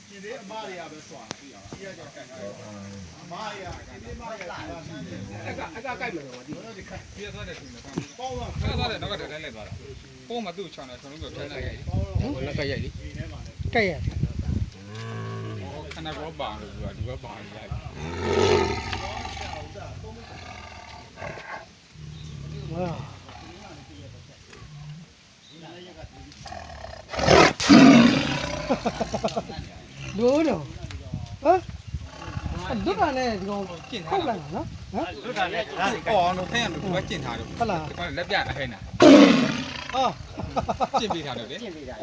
ဒီလေးအမရရပဲစွာပြီးအောင်ကြီးရကြကန်အမရဒီလေးမရအကကိုက်မယ်တော့ဒီပြည့်သွားတယ်ဆိုရင်ပေါင်းတော့ ပြည့်သွားတယ်နောက်ကတည်းကလိုက်သွားတာပုံမသူ့ချောင်းတယ်ကျွန်တော်တို့ထိုင်လိုက်ရိုက်လက်ကရိုက်လေ ကဲ့ရ ခဏကောပါလို့ပြောဒီဘက်ပါရိုက် လို့တော့ဟမ်လွတ်တာနဲ့ဒီကောင်ကျင့်ထားလိုက်နော်ဟမ် လွတ်တာနဲ့အော်တော့ထိုင်ရလို့သူကကျင့်ထားတယ်ဟုတ်လားလက်ပြတာခိုင်းတာ ဟာ ကျင့်ပေးထားတယ်လေ ကျင့်ပေးတာ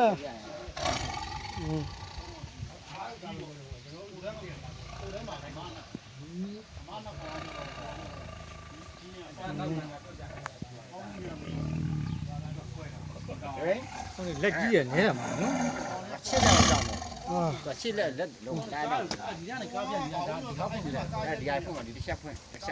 လက်ကြီးရနဲတာမှာနော် ချစ်တဲ့ကြောင့် ဟာ ချစ်လက်လုံးတိုင်းတော့ ဒီကနေကားပြန်ညာဒါဒီကောက်ပြန်ညာ အဲဒီအဖုံးကဒီတစ်ချက်ဖွင့်တစ်ချက်